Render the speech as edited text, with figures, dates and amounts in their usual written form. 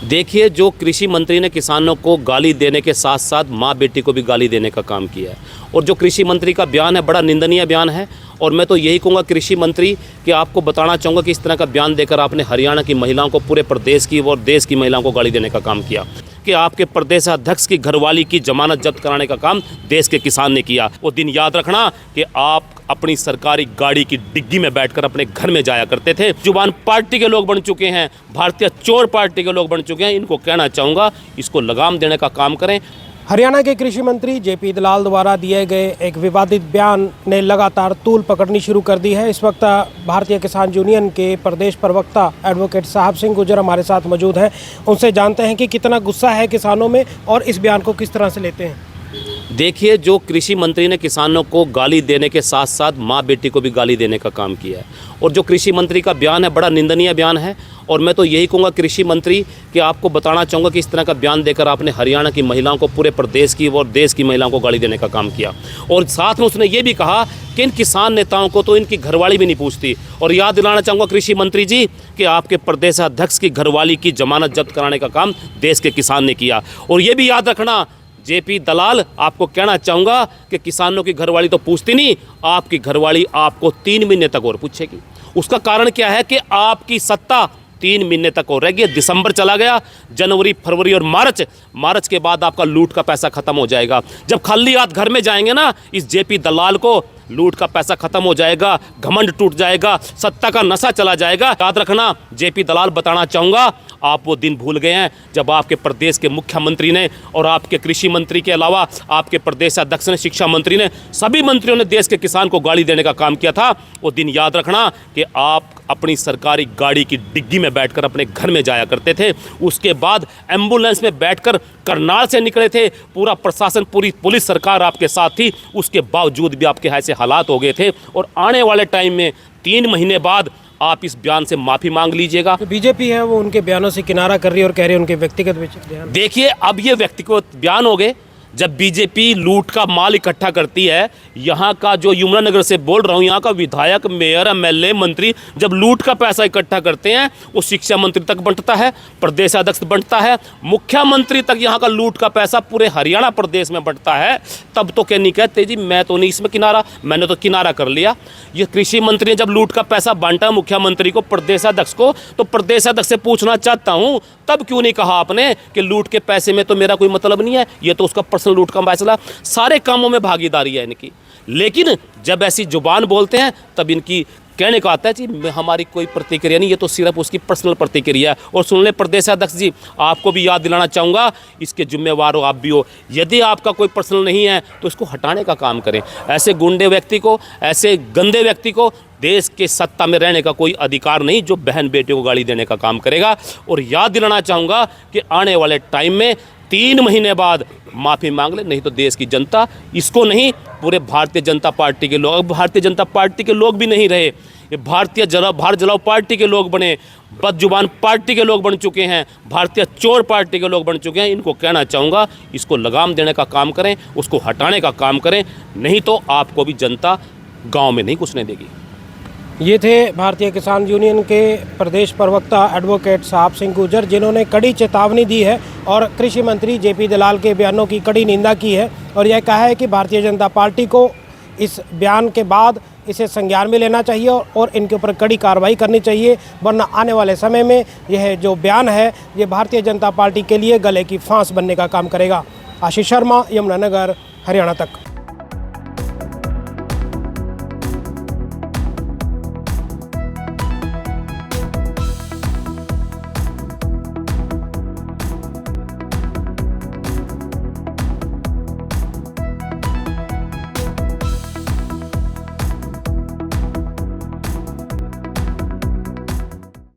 देखिए, जो कृषि मंत्री ने किसानों को गाली देने के साथ साथ माँ बेटी को भी गाली देने का काम किया है, और जो कृषि मंत्री का बयान है बड़ा निंदनीय बयान है। और मैं तो यही कहूँगा कृषि मंत्री कि आपको बताना चाहूँगा कि इस तरह का बयान देकर आपने हरियाणा की महिलाओं को, पूरे प्रदेश की और देश की महिलाओं को गाली देने का काम किया कि आपके प्रदेश अध्यक्ष की घरवाली की जमानत जब्त कराने का काम देश के किसान ने किया। वो दिन याद रखना कि आप अपनी सरकारी गाड़ी की डिग्गी में बैठकर अपने घर में जाया करते थे। जुबान पार्टी के लोग बन चुके हैं, भारतीय चोर पार्टी के लोग बन चुके हैं। इनको कहना चाहूँगा, इसको लगाम देने का काम करें। हरियाणा के कृषि मंत्री जेपी दलाल द्वारा दिए गए एक विवादित बयान ने लगातार तूल पकड़नी शुरू कर दी है। इस वक्त भारतीय किसान यूनियन के प्रदेश प्रवक्ता एडवोकेट साहब सिंह गुर्जर हमारे साथ मौजूद हैं। उनसे जानते हैं कि कितना गुस्सा है किसानों में और इस बयान को किस तरह से लेते हैं। देखिए, जो कृषि मंत्री ने किसानों को गाली देने के साथ साथ माँ बेटी को भी गाली देने का काम किया है, और जो कृषि मंत्री का बयान है बड़ा निंदनीय बयान है। और मैं तो यही कहूँगा कृषि मंत्री कि आपको बताना चाहूँगा कि इस तरह का बयान देकर आपने हरियाणा की महिलाओं को, पूरे प्रदेश की और देश की महिलाओं को गाली देने का काम किया। और साथ में उसने ये भी कहा कि इन किसान नेताओं को तो इनकी घरवाली भी नहीं पूछती। और याद दिलाना चाहूँगा कृषि मंत्री जी कि आपके प्रदेश अध्यक्ष की घरवाली की जमानत जब्त कराने का काम देश के किसान ने किया। और ये भी याद रखना जेपी दलाल, आपको कहना चाहूँगा कि किसानों की घरवाली तो पूछती नहीं, आपकी घरवाली आपको 3 महीने तक और पूछेगी। उसका कारण क्या है कि आपकी सत्ता 3 महीने तक और रहेगी। दिसंबर चला गया, जनवरी, फरवरी और मार्च के बाद आपका लूट का पैसा खत्म हो जाएगा। जब खाली हाथ घर में जाएंगे ना, इस जेपी दलाल को लूट का पैसा खत्म हो जाएगा, घमंड टूट जाएगा, सत्ता का नशा चला जाएगा। याद रखना जेपी दलाल, बताना चाहूँगा आप वो दिन भूल गए हैं जब आपके प्रदेश के मुख्यमंत्री ने और आपके कृषि मंत्री के अलावा आपके प्रदेश अध्यक्ष ने, शिक्षा मंत्री ने, सभी मंत्रियों ने देश के किसान को गाली देने का काम किया था। वो दिन याद रखना कि आप अपनी सरकारी गाड़ी की डिग्गी में बैठकर अपने घर में जाया करते थे। उसके बाद एम्बुलेंस में बैठकर करनाल से निकले थे। पूरा प्रशासन, पूरी पुलिस सरकार आपके साथ थी, उसके बावजूद भी आपके ऐसे हालात हो गए थे। और आने वाले टाइम में 3 महीने बाद आप इस बयान से माफ़ी मांग लीजिएगा। तो बीजेपी है वो उनके बयानों से किनारा कर रही है और कह रही है उनके व्यक्तिगत बयान। देखिए, अब ये व्यक्तिगत बयान हो गए। जब बीजेपी लूट का माल इकट्ठा करती है, यहाँ का जो यमुनानगर से बोल रहा हूँ, यहाँ का विधायक, मेयर, एमएलए, मंत्री जब लूट का पैसा इकट्ठा करते हैं, वो शिक्षा मंत्री तक बंटता है, प्रदेश अध्यक्ष बंटता है, मुख्यमंत्री तक यहाँ का लूट का पैसा पूरे हरियाणा प्रदेश में बंटता है। तब तो क्या नहीं कहते जी मैं तो नहीं इसमें किनारा, मैंने तो किनारा कर लिया। ये कृषि मंत्री ने जब लूट का पैसा बांटा मुख्यमंत्री को, प्रदेश अध्यक्ष को, तो प्रदेश अध्यक्ष से पूछना चाहता हूँ तब क्यों नहीं कहा आपने कि लूट के पैसे में तो मेरा कोई मतलब नहीं है, ये तो उसका पर्सनल लूट का फैसला, सारे कामों में भागीदारी है इनकी। लेकिन जब ऐसी जुबान बोलते हैं तब इनकी कहने का आता है जी हमारी कोई प्रतिक्रिया नहीं, ये तो सिर्फ उसकी पर्सनल प्रतिक्रिया है। और सुन ले प्रदेश अध्यक्ष जी, आपको भी याद दिलाना चाहूँगा, इसके जिम्मेवार हो आप भी हो। यदि आपका कोई पर्सनल नहीं है तो इसको हटाने का काम करें। ऐसे गुंडे व्यक्ति को, ऐसे गंदे व्यक्ति को देश के सत्ता में रहने का कोई अधिकार नहीं, जो बहन बेटियों को गाली देने का काम करेगा। और याद दिलाना चाहूँगा कि आने वाले टाइम में 3 महीने बाद माफ़ी मांग ले, नहीं तो देश की जनता, इसको नहीं पूरे भारतीय जनता पार्टी के लोग, भारतीय जनता पार्टी के लोग भी नहीं रहे, ये भारत जलाओ पार्टी के लोग बने, बदजुबान पार्टी के लोग बन चुके हैं, भारतीय चोर पार्टी के लोग बन चुके हैं। इनको कहना चाहूँगा, इसको लगाम देने का काम करें, उसको हटाने का काम करें, नहीं तो आपको भी जनता गाँव में नहीं घुसने देगी। ये थे भारतीय किसान यूनियन के प्रदेश प्रवक्ता एडवोकेट साहब सिंह गुर्जर, जिन्होंने कड़ी चेतावनी दी है और कृषि मंत्री जेपी दलाल के बयानों की कड़ी निंदा की है। और यह कहा है कि भारतीय जनता पार्टी को इस बयान के बाद इसे संज्ञान में लेना चाहिए और इनके ऊपर कड़ी कार्रवाई करनी चाहिए, वरना आने वाले समय में यह जो बयान है ये भारतीय जनता पार्टी के लिए गले की फांस बनने का काम करेगा। आशीष शर्मा, यमुनानगर, हरियाणा तक।